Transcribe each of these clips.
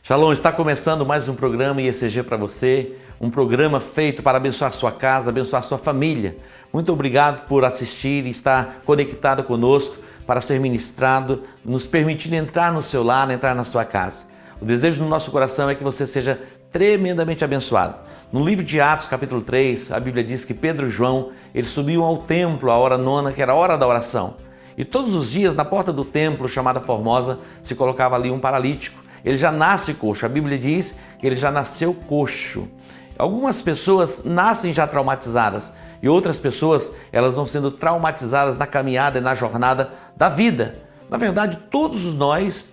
Shalom, está começando mais um programa IECG para você, um programa feito para abençoar sua casa, abençoar sua família. Muito obrigado por assistir e estar conectado conosco para ser ministrado, nos permitindo entrar no seu lar, entrar na sua casa. O desejo do nosso coração é que você seja tremendamente abençoado. No livro de Atos, capítulo 3, a Bíblia diz que Pedro e João, eles subiam ao templo à hora nona, que era a hora da oração. E todos os dias, na porta do templo, chamada Formosa, se colocava ali um paralítico. Ele já nasce coxo, a Bíblia diz que ele já nasceu coxo. Algumas pessoas nascem já traumatizadas e outras pessoas, elas vão sendo traumatizadas na caminhada e na jornada da vida. Na verdade, todos nós,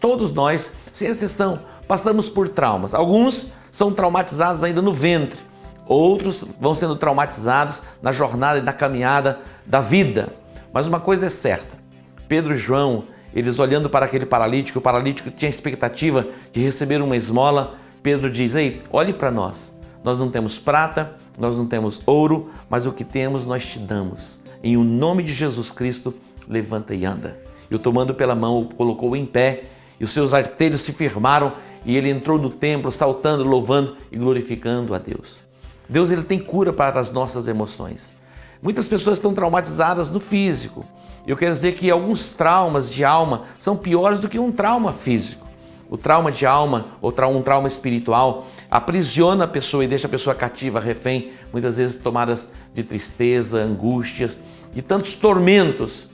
sem exceção, passamos por traumas. Alguns são traumatizados ainda no ventre, outros vão sendo traumatizados na jornada e na caminhada da vida. Mas uma coisa é certa, Pedro e João, eles olhando para aquele paralítico, o paralítico tinha expectativa de receber uma esmola. Pedro diz: ei, olhe para nós. Nós não temos prata, nós não temos ouro, mas o que temos nós te damos. Em o nome de Jesus Cristo, levanta e anda. E o tomando pela mão, o colocou em pé, e os seus artelhos se firmaram, e ele entrou no templo, saltando, louvando e glorificando a Deus. Deus, ele tem cura para as nossas emoções. Muitas pessoas estão traumatizadas no físico. Eu quero dizer que alguns traumas de alma são piores do que um trauma físico. O trauma de alma ou um trauma espiritual aprisiona a pessoa e deixa a pessoa cativa, refém, muitas vezes tomadas de tristeza, angústias e tantos tormentos.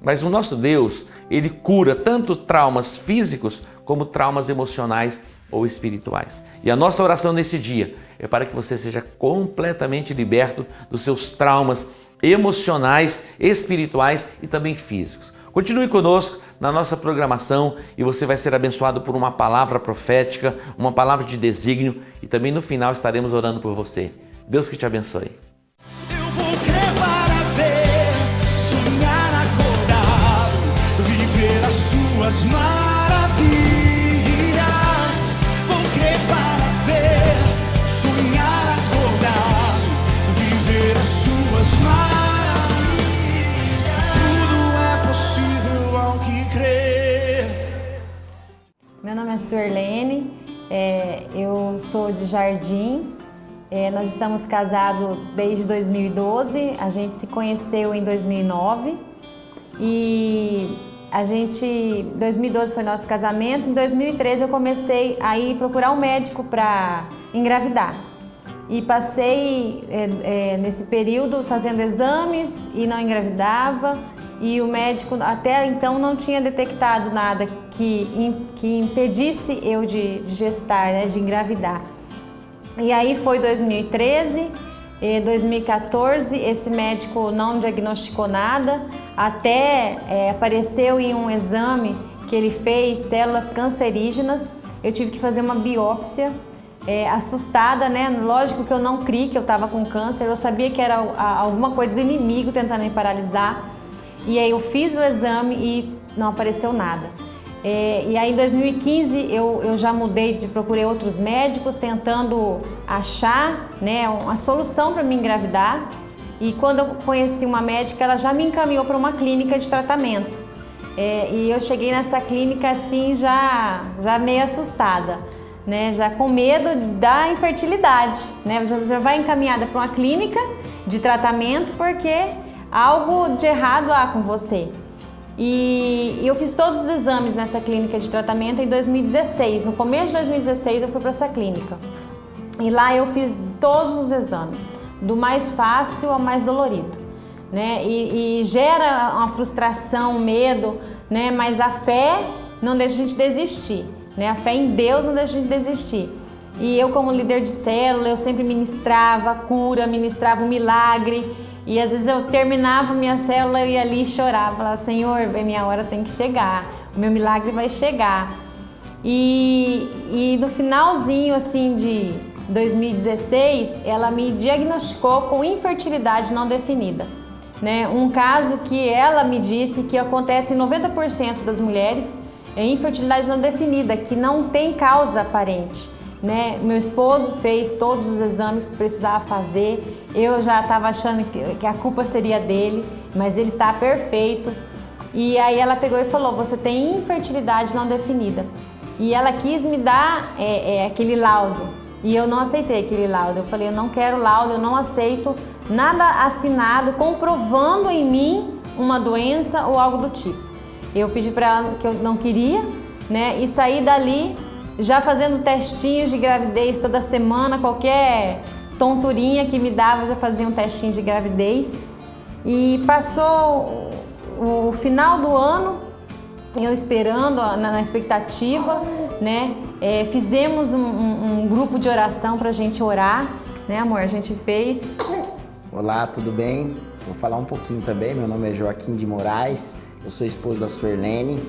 Mas o nosso Deus, ele cura tanto traumas físicos como traumas emocionais ou espirituais. E a nossa oração nesse dia é para que você seja completamente liberto dos seus traumas emocionais, espirituais e também físicos. Continue conosco na nossa programação e você vai ser abençoado por uma palavra profética, uma palavra de desígnio e também no final estaremos orando por você. Deus que te abençoe. Eu vou crer para ver, sonhar, acordar, viver as suas maravilhas. Vou crer para ver, sonhar, acordar, viver as suas maravilhas. Tudo é possível ao que crer. Meu nome é Suerlene, eu sou de Jardim. Nós estamos casados desde 2012, a gente se conheceu em 2009 e 2012 foi nosso casamento. Em 2013 eu comecei a ir procurar um médico para engravidar e passei nesse período fazendo exames e não engravidava, e o médico até então não tinha detectado nada que impedisse eu de gestar, né, de engravidar. E aí foi 2013, 2014, esse médico não diagnosticou nada, até apareceu em um exame que ele fez células cancerígenas. Eu tive que fazer uma biópsia, assustada, né? Lógico que eu não criei que eu estava com câncer, eu sabia que era alguma coisa do inimigo tentando me paralisar. E aí eu fiz o exame e não apareceu nada. E aí em 2015 eu já procurei outros médicos tentando achar, né, uma solução para me engravidar. E quando eu conheci uma médica, ela já me encaminhou para uma clínica de tratamento. E eu cheguei nessa clínica assim já meio assustada, né, já com medo da infertilidade, né? Você já vai encaminhada para uma clínica de tratamento porque algo de errado há com você. E eu fiz todos os exames nessa clínica de tratamento em 2016. No começo de 2016 eu fui para essa clínica. E lá eu fiz todos os exames, do mais fácil ao mais dolorido, né? E gera uma frustração, um medo, né? Mas a fé não deixa a gente desistir, né? A fé em Deus não deixa a gente desistir. E eu, como líder de célula, eu sempre ministrava a cura, ministrava o milagre. E às vezes eu terminava minha célula, eu ia ali e chorava, falava: Senhor, minha hora tem que chegar, o meu milagre vai chegar. E no finalzinho assim de 2016, ela me diagnosticou com infertilidade não definida, né? Um caso que ela me disse que acontece em 90% das mulheres, é infertilidade não definida, que não tem causa aparente, né? Meu esposo fez todos os exames que precisava fazer. Eu já estava achando que a culpa seria dele, mas ele estava perfeito. E aí ela pegou e falou: você tem infertilidade não definida. e ela quis me dar aquele laudo. E eu não aceitei aquele laudo. Eu falei, eu não quero laudo, eu não aceito nada assinado comprovando em mim uma doença ou algo do tipo. Eu pedi para ela que eu não queria, né? E saí dali já fazendo testinhos de gravidez toda semana, qualquer tonturinha que me dava, já fazia um testinho de gravidez. E passou o final do ano, eu esperando, na expectativa, né? Fizemos um grupo de oração pra gente orar, né, amor? A gente fez. Olá, tudo bem? Vou falar um pouquinho também. Meu nome é Joaquim de Moraes, eu sou esposo da Suerlene,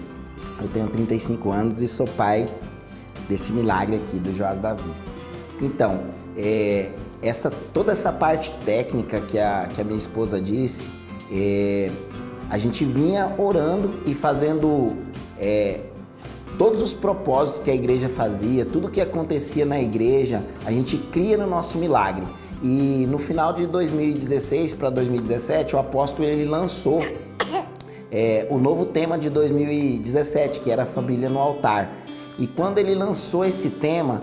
eu tenho 35 anos e sou pai desse milagre aqui do Joás Davi. Então, toda essa parte técnica que a minha esposa disse, a gente vinha orando e fazendo todos os propósitos que a igreja fazia, tudo que acontecia na igreja, a gente cria no nosso milagre. E no final de 2016 para 2017, o apóstolo ele lançou o novo tema de 2017, que era a família no altar. E quando ele lançou esse tema,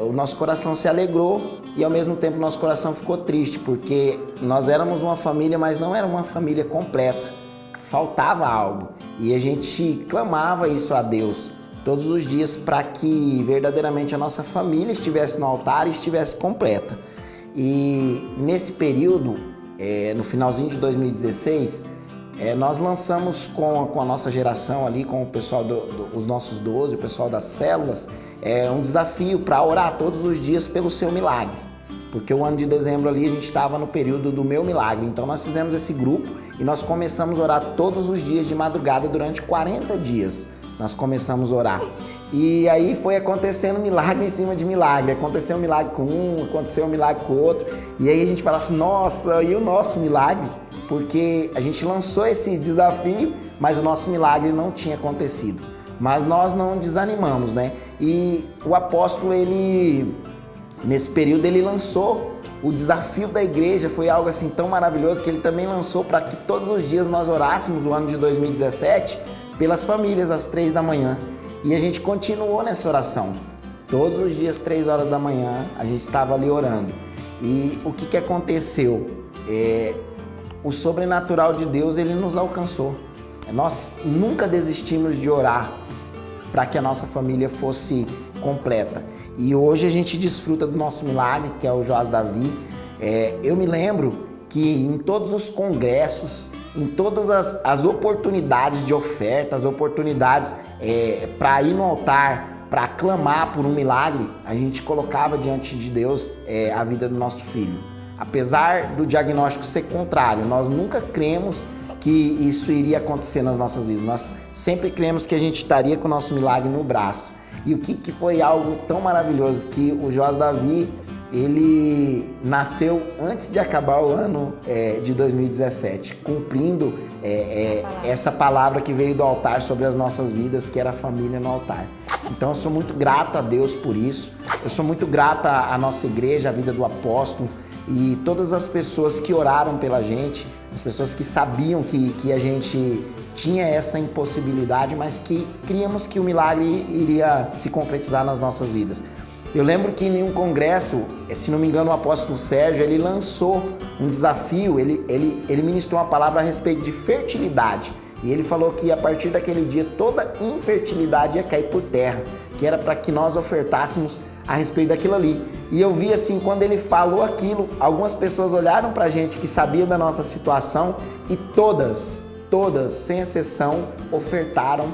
o nosso coração se alegrou e ao mesmo tempo nosso coração ficou triste, porque nós éramos uma família, mas não era uma família completa. Faltava algo. E a gente clamava isso a Deus todos os dias para que verdadeiramente a nossa família estivesse no altar e estivesse completa. E nesse período, no finalzinho de 2016, nós lançamos com a nossa geração ali, com o pessoal os nossos 12, o pessoal das células, um desafio para orar todos os dias pelo seu milagre. Porque o ano de dezembro ali a gente estava no período do meu milagre. Então nós fizemos esse grupo e nós começamos a orar todos os dias de madrugada durante 40 dias. Nós começamos a orar. E aí foi acontecendo milagre em cima de milagre. Aconteceu um milagre com um, aconteceu um milagre com o outro. E aí a gente fala assim, nossa, e o nosso milagre? Porque a gente lançou esse desafio, mas o nosso milagre não tinha acontecido. Mas nós não desanimamos, né? E o apóstolo, nesse período, ele lançou o desafio da igreja. Foi algo assim tão maravilhoso que ele também lançou para que todos os dias nós orássemos o ano de 2017 pelas famílias às 3 da manhã. E a gente continuou nessa oração. Todos os dias, 3 horas da manhã, a gente estava ali orando. E o que aconteceu? O sobrenatural de Deus, ele nos alcançou. Nós nunca desistimos de orar para que a nossa família fosse completa. E hoje a gente desfruta do nosso milagre, que é o Joás Davi. Eu me lembro que em todos os congressos, em todas as oportunidades de oferta, as oportunidades para ir no altar, para clamar por um milagre, a gente colocava diante de Deus a vida do nosso filho. Apesar do diagnóstico ser contrário, nós nunca cremos que isso iria acontecer nas nossas vidas. Nós sempre cremos que a gente estaria com o nosso milagre no braço. E o que foi algo tão maravilhoso, que o Joás Davi, ele nasceu antes de acabar o ano de 2017, cumprindo essa palavra que veio do altar sobre as nossas vidas, que era a família no altar. Então eu sou muito grato a Deus por isso, eu sou muito grato à nossa igreja, à vida do apóstolo, e todas as pessoas que oraram pela gente, as pessoas que sabiam que a gente tinha essa impossibilidade, mas que críamos que o milagre iria se concretizar nas nossas vidas. Eu lembro que em um congresso, se não me engano, o apóstolo Sérgio, ele lançou um desafio, ele ministrou uma palavra a respeito de fertilidade. E ele falou que a partir daquele dia toda infertilidade ia cair por terra, que era para que nós ofertássemos a respeito daquilo ali. E eu vi assim, quando ele falou aquilo, algumas pessoas olharam pra gente que sabia da nossa situação e todas, sem exceção, ofertaram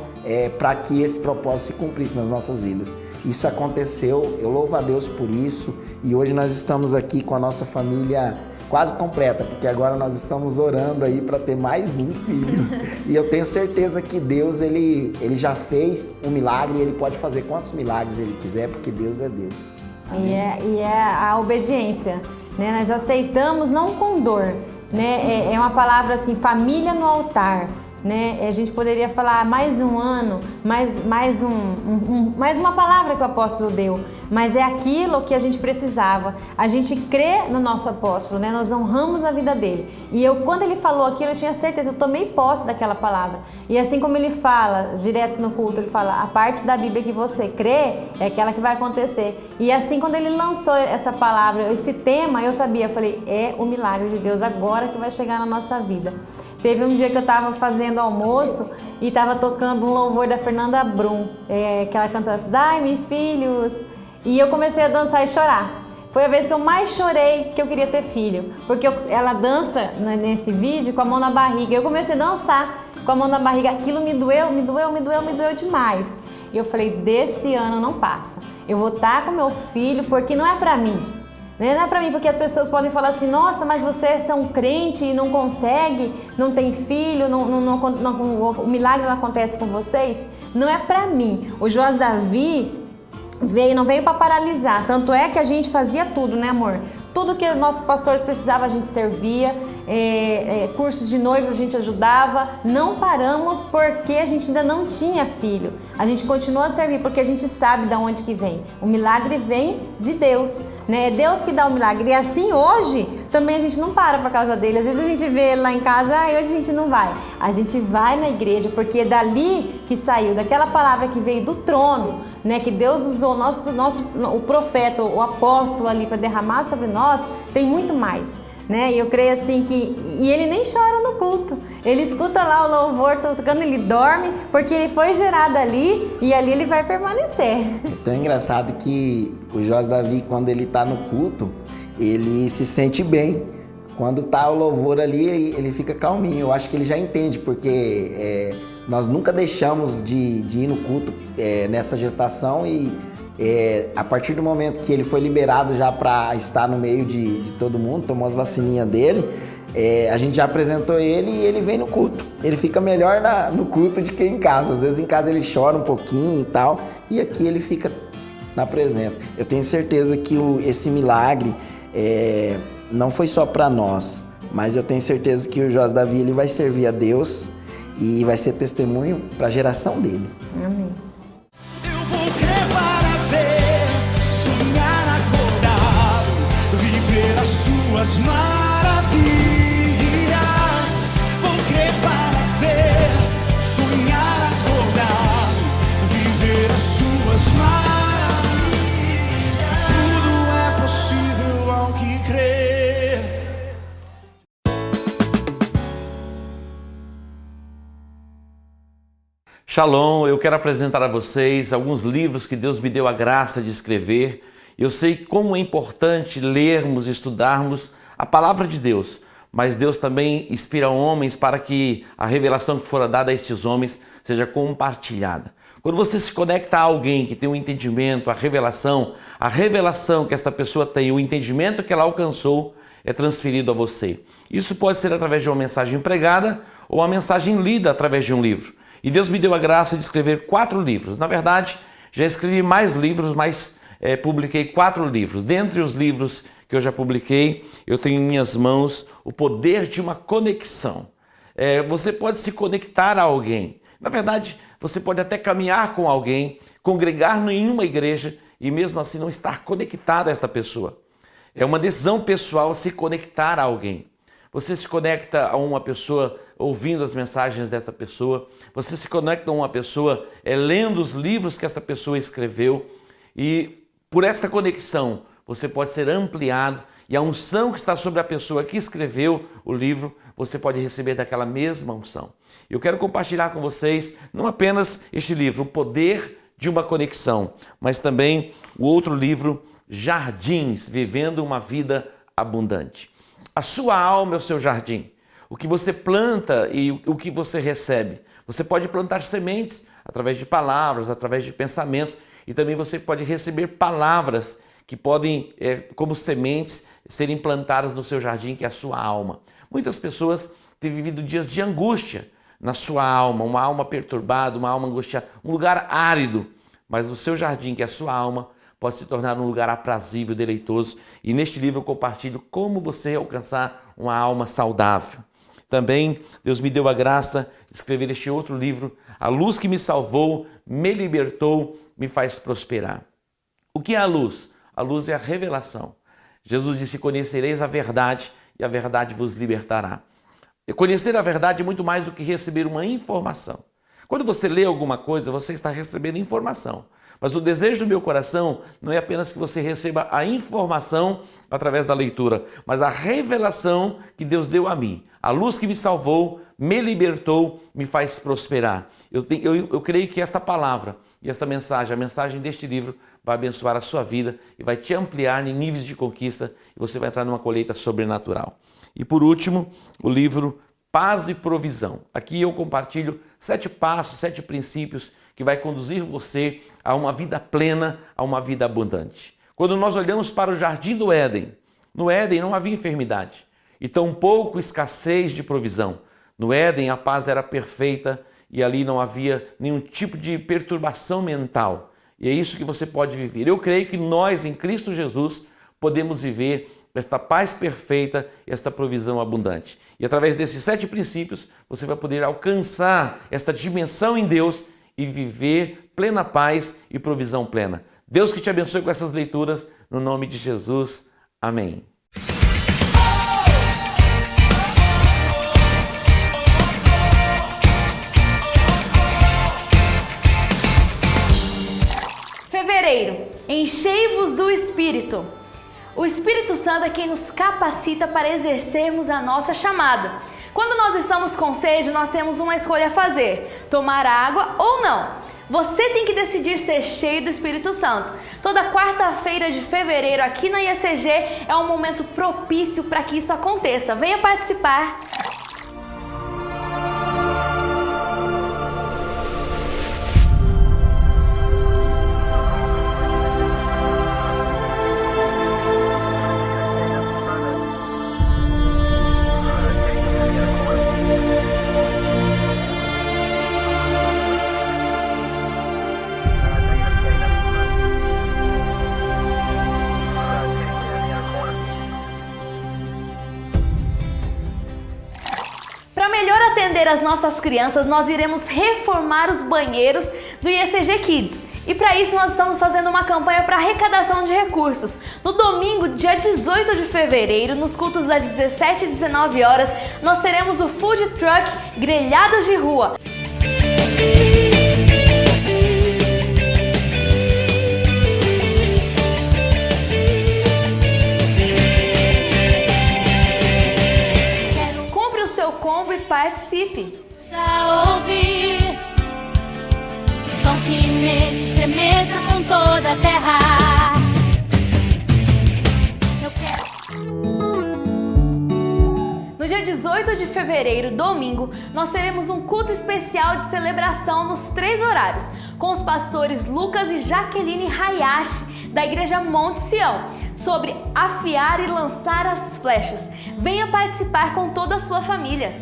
para que esse propósito se cumprisse nas nossas vidas. Isso aconteceu, eu louvo a Deus por isso, e hoje nós estamos aqui com a nossa família quase completa, porque agora nós estamos orando aí para ter mais um filho. E eu tenho certeza que Deus, ele já fez um milagre e ele pode fazer quantos milagres ele quiser, porque Deus é Deus. E é a obediência, né? Nós aceitamos não com dor, né? É uma palavra assim, família no altar. né? A gente poderia falar mais um ano, mais uma palavra que o apóstolo deu, mas é aquilo que a gente precisava. A gente crê no nosso apóstolo, né? Nós honramos a vida dele. E quando ele falou aquilo, eu tinha certeza, eu tomei posse daquela palavra. E assim como ele fala, direto no culto, ele fala, a parte da Bíblia que você crê é aquela que vai acontecer. E assim, quando ele lançou essa palavra, esse tema, eu sabia, eu falei, é o milagre de Deus agora que vai chegar na nossa vida. Teve um dia que eu estava fazendo almoço e estava tocando um louvor da Fernanda Brum, que ela canta assim, dai-me filhos, e eu comecei a dançar e chorar. Foi a vez que eu mais chorei que eu queria ter filho, porque ela dança nesse vídeo com a mão na barriga, eu comecei a dançar com a mão na barriga, aquilo me doeu demais. E eu falei, desse ano não passa, eu vou estar com meu filho porque não é pra mim. Não é pra mim, porque as pessoas podem falar assim, nossa, mas vocês são crente e não consegue, não tem filho, o milagre não acontece com vocês. Não é pra mim. O Joás Davi não veio para paralisar, tanto é que a gente fazia tudo, né, amor? Tudo que nossos pastores precisavam a gente servia, cursos de noivos a gente ajudava, não paramos porque a gente ainda não tinha filho. A gente continua a servir porque a gente sabe de onde que vem. O milagre vem de Deus, né? É Deus que dá o milagre. E assim hoje também a gente não para por causa dele. Às vezes a gente vê ele lá em casa, hoje a gente não vai. A gente vai na igreja porque é dali que saiu, daquela palavra que veio do trono, né? Que Deus usou o profeta, o apóstolo ali para derramar sobre nós. Tem muito mais, né? E eu creio assim e ele nem chora no culto, ele escuta lá o louvor tocando, ele dorme, porque ele foi gerado ali e ali ele vai permanecer. É tão engraçado que o Joás Davi, quando ele tá no culto, ele se sente bem. Quando tá o louvor ali, ele fica calminho. Eu acho que ele já entende, porque nós nunca deixamos de ir no culto nessa gestação e a partir do momento que ele foi liberado já para estar no meio de todo mundo, tomou as vacininhas dele, a gente já apresentou ele e ele vem no culto. Ele fica melhor no culto do que em casa. Às vezes em casa ele chora um pouquinho e tal, e aqui ele fica na presença. Eu tenho certeza que esse milagre não foi só para nós, mas eu tenho certeza que o Joás Davi ele vai servir a Deus e vai ser testemunho para a geração dele. Amém. Suas maravilhas, vou crer para ver, sonhar, acordar, viver as suas maravilhas. Tudo é possível ao que crer. Shalom, eu quero apresentar a vocês alguns livros que Deus me deu a graça de escrever. Eu sei como é importante lermos e estudarmos a palavra de Deus, mas Deus também inspira homens para que a revelação que fora dada a estes homens seja compartilhada. Quando você se conecta a alguém que tem um entendimento, a revelação que esta pessoa tem, o entendimento que ela alcançou é transferido a você. Isso pode ser através de uma mensagem pregada ou uma mensagem lida através de um livro. E Deus me deu a graça de escrever 4 livros. Na verdade, já escrevi mais livros, mas publiquei 4 livros. Dentre os livros que eu já publiquei, eu tenho em minhas mãos O Poder de uma Conexão. Você pode se conectar a alguém. Na verdade, você pode até caminhar com alguém, congregar em uma igreja e mesmo assim não estar conectado a esta pessoa. É uma decisão pessoal se conectar a alguém. Você se conecta a uma pessoa ouvindo as mensagens desta pessoa. Você se conecta a uma pessoa lendo os livros que esta pessoa escreveu. E por esta conexão, você pode ser ampliado e a unção que está sobre a pessoa que escreveu o livro, você pode receber daquela mesma unção. Eu quero compartilhar com vocês não apenas este livro, O Poder de uma Conexão, mas também o outro livro, Jardins, Vivendo uma Vida Abundante. A sua alma é o seu jardim. O que você planta e o que você recebe. Você pode plantar sementes através de palavras, através de pensamentos, e também você pode receber palavras que podem, como sementes, serem plantadas no seu jardim, que é a sua alma. Muitas pessoas têm vivido dias de angústia na sua alma, uma alma perturbada, uma alma angustiada, um lugar árido. Mas no seu jardim, que é a sua alma, pode se tornar um lugar aprazível, deleitoso. E neste livro eu compartilho como você alcançar uma alma saudável. também Deus me deu a graça de escrever este outro livro, A Luz que me salvou, me libertou, me faz prosperar. O que é a luz? A luz é a revelação. Jesus disse: conhecereis a verdade e a verdade vos libertará. E conhecer a verdade é muito mais do que receber uma informação. Quando você lê alguma coisa, você está recebendo informação. Mas o desejo do meu coração não é apenas que você receba a informação através da leitura, mas a revelação que Deus deu a mim. A luz que me salvou, me libertou, me faz prosperar. Eu creio que esta palavra e esta mensagem, a mensagem deste livro, vai abençoar a sua vida e vai te ampliar em níveis de conquista e você vai entrar numa colheita sobrenatural. E por último, o livro Paz e Provisão. Aqui eu compartilho 7 passos, 7 princípios que vai conduzir você a uma vida plena, a uma vida abundante. Quando nós olhamos para o jardim do Éden, no Éden não havia enfermidade e tampouco escassez de provisão. No Éden a paz era perfeita e ali não havia nenhum tipo de perturbação mental. E é isso que você pode viver. Eu creio que nós, em Cristo Jesus, podemos viver esta paz perfeita, esta provisão abundante. E através desses 7 princípios, você vai poder alcançar esta dimensão em Deus e viver plena paz e provisão plena. Deus que te abençoe com essas leituras, no nome de Jesus. Amém. Fevereiro, enchei-vos do Espírito. O Espírito Santo é quem nos capacita para exercermos a nossa chamada. Quando nós estamos com sede, nós temos uma escolha a fazer: tomar água ou não. Você tem que decidir ser cheio do Espírito Santo. Toda quarta-feira de fevereiro aqui na IECG é um momento propício para que isso aconteça. Venha participar! Atender as nossas crianças, nós iremos reformar os banheiros do IECG Kids. E para isso nós estamos fazendo uma campanha para arrecadação de recursos. No domingo, dia 18 de fevereiro, nos cultos das 17 e 19 horas, nós teremos o Food Truck Grelhados de Rua. Participe! Já ouvi som que mexe, estremeça com toda a terra. Eu quero. No dia 18 de fevereiro, domingo, nós teremos um culto especial de celebração nos 3 horários, com os pastores Lucas e Jaqueline Hayashi, da Igreja Monte Sião, sobre afiar e lançar as flechas. Venha participar com toda a sua família.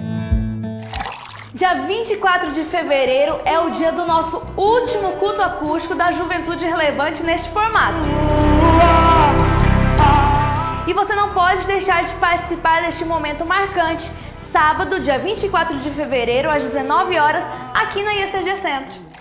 Dia 24 de fevereiro é o dia do nosso último culto acústico da Juventude Relevante neste formato. E você não pode deixar de participar deste momento marcante, sábado, dia 24 de fevereiro, às 19 horas, aqui na IECG Centro.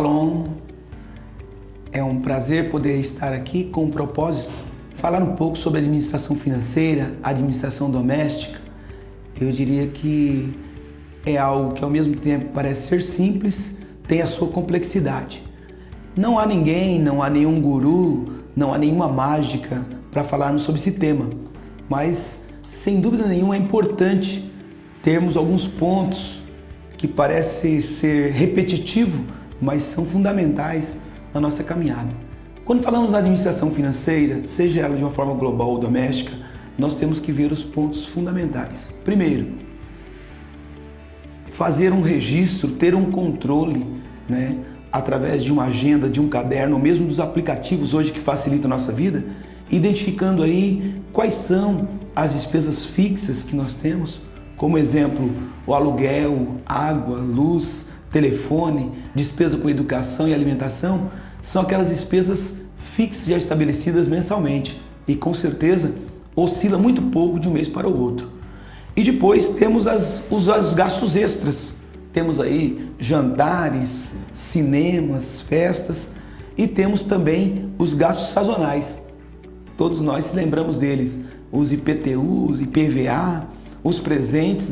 Shalom, é um prazer poder estar aqui com o propósito, falar um pouco sobre administração financeira, administração doméstica. Eu diria que é algo que ao mesmo tempo parece ser simples, tem a sua complexidade. Não há ninguém, não há nenhum guru, não há nenhuma mágica para falarmos sobre esse tema, mas sem dúvida nenhuma é importante termos alguns pontos que parecem ser repetitivos, mas são fundamentais na nossa caminhada. Quando falamos da administração financeira, seja ela de uma forma global ou doméstica, nós temos que ver os pontos fundamentais. Primeiro, fazer um registro, ter um controle, através de uma agenda, de um caderno, ou mesmo dos aplicativos hoje que facilitam a nossa vida, identificando aí quais são as despesas fixas que nós temos, como exemplo, o aluguel, água, luz, telefone, despesa com educação e alimentação, são aquelas despesas fixas já estabelecidas mensalmente e com certeza oscila muito pouco de um mês para o outro. E depois temos os gastos extras, temos aí jantares, cinemas, festas e temos também os gastos sazonais. Todos nós se lembramos deles, os IPTUs, IPVA, os presentes,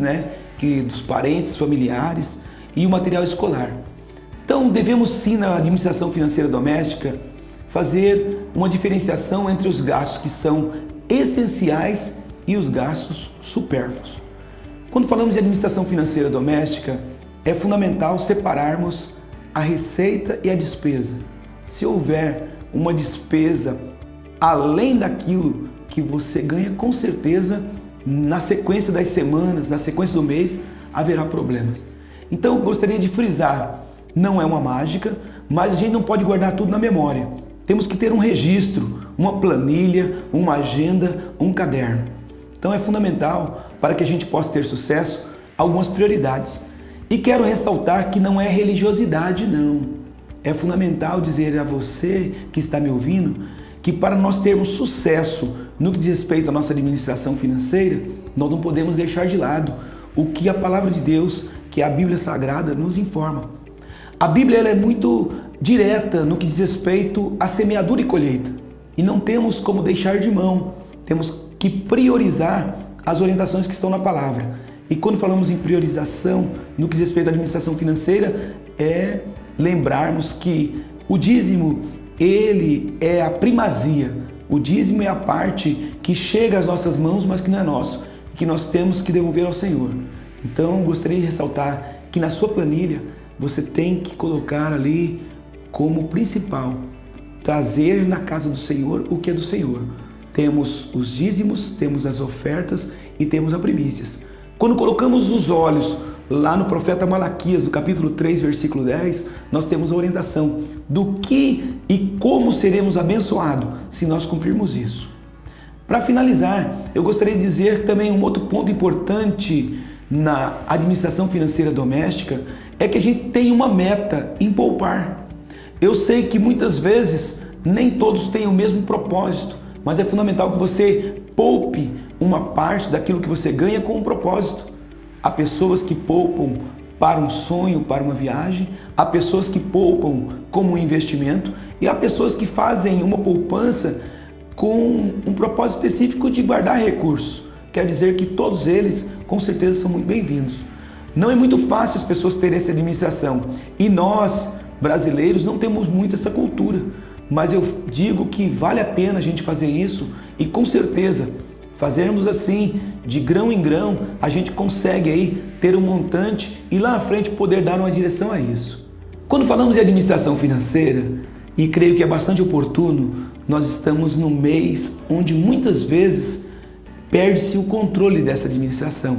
dos parentes, familiares e o material escolar. Então devemos sim na administração financeira doméstica fazer uma diferenciação entre os gastos que são essenciais e os gastos supérfluos. Quando falamos de administração financeira doméstica, é fundamental separarmos a receita e a despesa. Se houver uma despesa além daquilo que você ganha, com certeza, na sequência das semanas, na sequência do mês, haverá problemas. Então, eu gostaria de frisar, não é uma mágica, mas a gente não pode guardar tudo na memória. Temos que ter um registro, uma planilha, uma agenda, um caderno. Então, é fundamental, para que a gente possa ter sucesso, algumas prioridades. E quero ressaltar que não é religiosidade, não. É fundamental dizer a você que está me ouvindo que para nós termos sucesso no que diz respeito à nossa administração financeira, nós não podemos deixar de lado o que a palavra de Deus, que é a Bíblia Sagrada, nos informa. A Bíblia ela é muito direta no que diz respeito à semeadura e colheita. E não temos como deixar de mão, temos que priorizar as orientações que estão na palavra. E quando falamos em priorização no que diz respeito à administração financeira, é lembrarmos que o dízimo, ele é a primazia. O dízimo é a parte que chega às nossas mãos, mas que não é nosso, que nós temos que devolver ao Senhor. Então, gostaria de ressaltar que na sua planilha, você tem que colocar ali como principal, trazer na casa do Senhor o que é do Senhor. Temos os dízimos, temos as ofertas e temos as primícias. Quando colocamos os olhos lá no profeta Malaquias, do capítulo 3, versículo 10, nós temos a orientação do que e como seremos abençoados se nós cumprirmos isso. Para finalizar, eu gostaria de dizer também um outro ponto importante na administração financeira doméstica é que a gente tem uma meta em poupar. Eu sei que muitas vezes nem todos têm o mesmo propósito, mas é fundamental que você poupe uma parte daquilo que você ganha com um propósito. Há pessoas que poupam para um sonho, para uma viagem, há pessoas que poupam como um investimento e há pessoas que fazem uma poupança com um propósito específico de guardar recursos. Quer dizer que todos eles, com certeza, são muito bem-vindos. Não é muito fácil as pessoas terem essa administração e nós, brasileiros, não temos muito essa cultura, mas eu digo que vale a pena a gente fazer isso e com certeza fazermos assim, de grão em grão, a gente consegue aí ter um montante e lá na frente poder dar uma direção a isso. Quando falamos de administração financeira, e creio que é bastante oportuno, nós estamos no mês onde muitas vezes perde-se o controle dessa administração.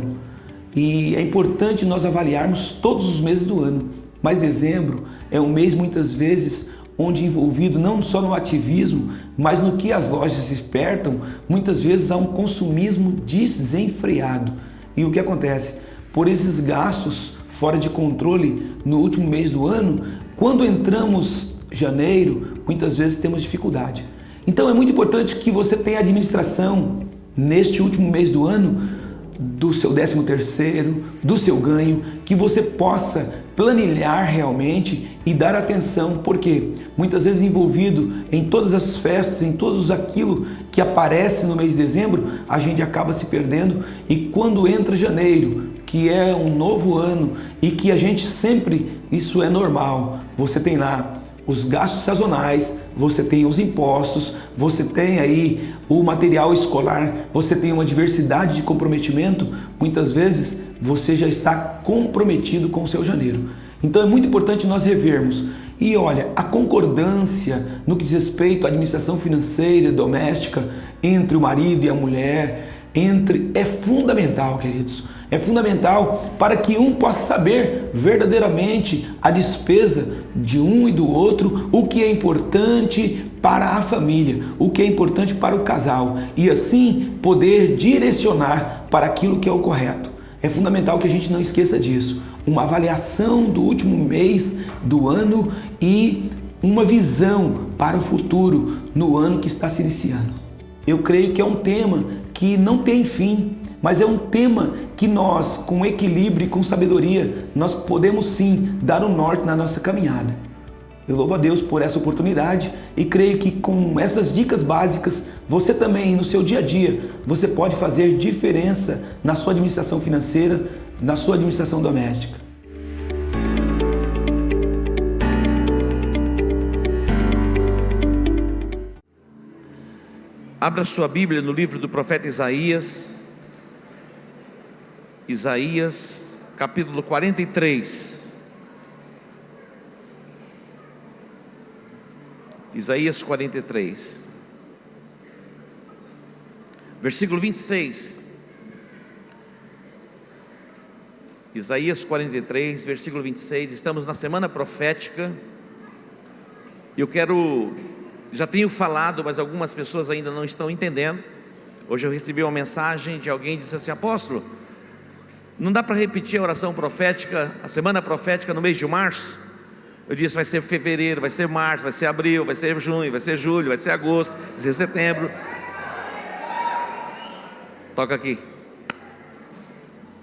E é importante nós avaliarmos todos os meses do ano, mas dezembro é um mês muitas vezes onde envolvido não só no ativismo, mas no que as lojas despertam, muitas vezes há um consumismo desenfreado. E o que acontece? Por esses gastos fora de controle no último mês do ano, quando entramos janeiro, muitas vezes temos dificuldade. Então é muito importante que você tenha administração neste último mês do ano do seu 13º, do seu ganho, que você possa planilhar realmente e dar atenção, porque muitas vezes envolvido em todas as festas, em tudo aquilo que aparece no mês de dezembro, a gente acaba se perdendo, e quando entra janeiro, que é um novo ano e que a gente sempre, isso é normal, você tem lá os gastos sazonais, você tem os impostos, você tem aí o material escolar, você tem uma diversidade de comprometimento, muitas vezes você já está comprometido com o seu janeiro. Então é muito importante nós revermos. E olha, a concordância no que diz respeito à administração financeira, doméstica, entre o marido e a mulher, é fundamental, queridos. É fundamental para que um possa saber verdadeiramente a despesa de um e do outro, o que é importante para a família, o que é importante para o casal, e assim poder direcionar para aquilo que é o correto. É fundamental que a gente não esqueça disso. Uma avaliação do último mês do ano e uma visão para o futuro no ano que está se iniciando. Eu creio que é um tema que não tem fim, mas é um tema que nós, com equilíbrio e com sabedoria, nós podemos sim dar um norte na nossa caminhada. Eu louvo a Deus por essa oportunidade e creio que com essas dicas básicas, você também no seu dia a dia, você pode fazer diferença na sua administração financeira, na sua administração doméstica. Abra sua Bíblia no livro do profeta Isaías, capítulo 43. Isaías 43, versículo 26. Isaías 43, versículo 26. Estamos na semana profética. Já tenho falado, mas algumas pessoas ainda não estão entendendo. Hoje eu recebi uma mensagem de alguém que disse assim: apóstolo, não dá para repetir a oração profética, a semana profética no mês de março? Eu disse: vai ser fevereiro, vai ser março, vai ser abril, vai ser junho, vai ser julho, vai ser agosto, vai ser setembro. Toca aqui.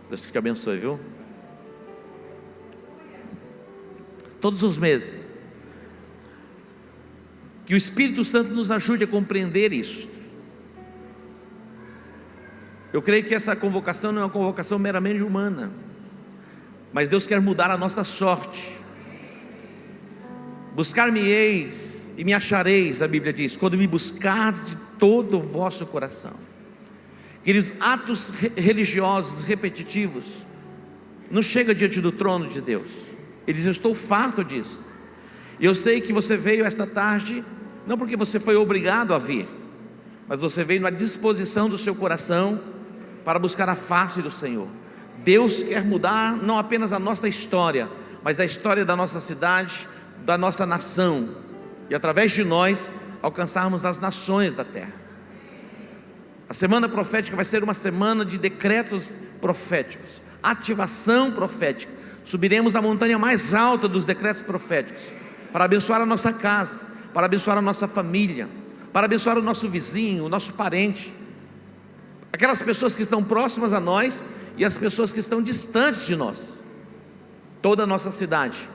Deus te abençoe, viu? Todos os meses. Que o Espírito Santo nos ajude a compreender isso. Eu creio que essa convocação não é uma convocação meramente humana, mas Deus quer mudar a nossa sorte. Buscar-me-eis e me achareis, a Bíblia diz, quando me buscardes de todo o vosso coração. Aqueles atos religiosos repetitivos não chega diante do trono de Deus. Ele diz: eu estou farto disso. E eu sei que você veio esta tarde não porque você foi obrigado a vir, mas você veio na disposição do seu coração para buscar a face do Senhor. Deus quer mudar não apenas a nossa história, mas a história da nossa cidade, da nossa nação, e através de nós alcançarmos as nações da terra. A semana profética vai ser uma semana de decretos proféticos, ativação profética. Subiremos a montanha mais alta dos decretos proféticos, para abençoar a nossa casa, para abençoar a nossa família, para abençoar o nosso vizinho, o nosso parente, aquelas pessoas que estão próximas a nós e as pessoas que estão distantes de nós. Toda a nossa cidade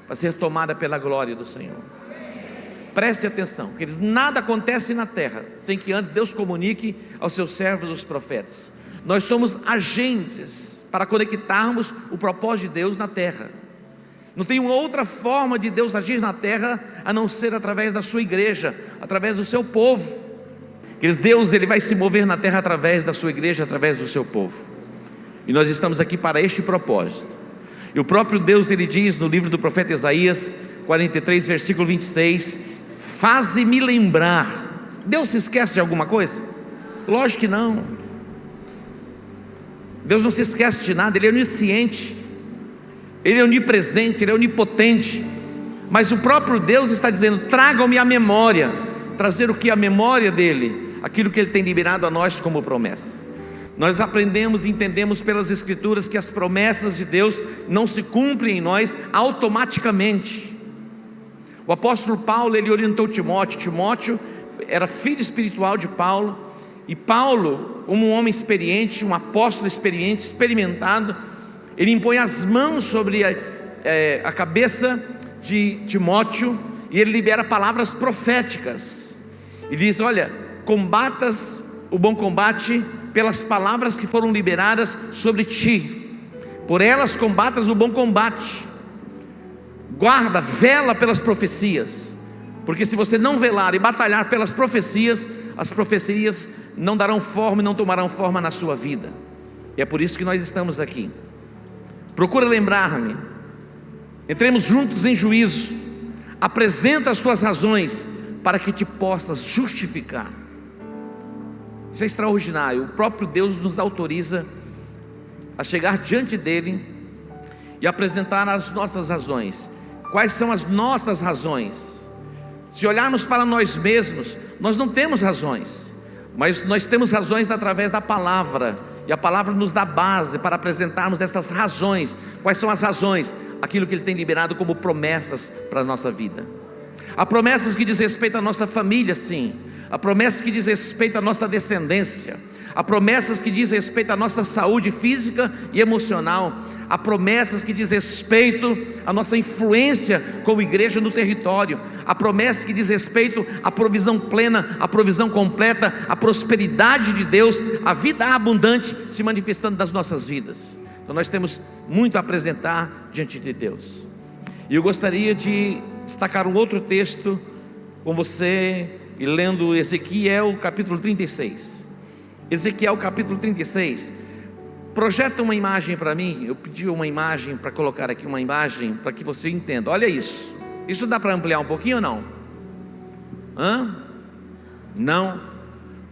vai ser tomada pela glória do Senhor. Preste atenção, que nada acontece na terra sem que antes Deus comunique aos seus servos, os profetas. Nós somos agentes para conectarmos o propósito de Deus na terra. Não tem uma outra forma de Deus agir na terra a não ser através da sua igreja, através do seu povo. Deus ele vai se mover na terra através da sua igreja, através do seu povo. E nós estamos aqui para este propósito. E o próprio Deus ele diz no livro do profeta Isaías 43, versículo 26: faze-me lembrar. Deus se esquece de alguma coisa? Lógico que não. Deus não se esquece de nada, Ele é onisciente, Ele é onipresente, Ele é onipotente. Mas o próprio Deus está dizendo: tragam-me a memória. Trazer o que? A memória dEle, aquilo que Ele tem liberado a nós como promessa. Nós aprendemos e entendemos pelas Escrituras que as promessas de Deus não se cumprem em nós automaticamente. O apóstolo Paulo, ele orientou Timóteo. Timóteo era filho espiritual de Paulo, e Paulo, como um homem experiente, um apóstolo experiente, experimentado, ele impõe as mãos sobre a cabeça de Timóteo, e ele libera palavras proféticas, e diz: olha, combatas o bom combate pelas palavras que foram liberadas sobre ti, por elas combatas o bom combate. Guarda, vela pelas profecias, porque se você não velar e batalhar pelas profecias, as profecias não darão forma e não tomarão forma na sua vida. E é por isso que nós estamos aqui. Procura lembrar-me, entremos juntos em juízo, apresenta as tuas razões para que te possas justificar. Isso é extraordinário. O próprio Deus nos autoriza a chegar diante dele e apresentar as nossas razões. Quais são as nossas razões? Se olharmos para nós mesmos, nós não temos razões, mas nós temos razões através da palavra, e a palavra nos dá base para apresentarmos essas razões. Quais são as razões? Aquilo que Ele tem liberado como promessas para a nossa vida. Há promessas que diz respeito à nossa família, sim. Há promessas que diz respeito à nossa descendência. Há promessas que diz respeito à nossa saúde física e emocional. Há promessas que diz respeito à nossa influência como igreja no território. Há promessas que diz respeito à provisão plena, à provisão completa, à prosperidade de Deus, à vida abundante se manifestando nas nossas vidas. Então nós temos muito a apresentar diante de Deus. E eu gostaria de destacar um outro texto com você, e lendo Ezequiel capítulo 36. Ezequiel capítulo 36. Projeta uma imagem para mim. Eu pedi uma imagem para colocar aqui, uma imagem para que você entenda. Olha isso. Isso dá para ampliar um pouquinho ou não? Não?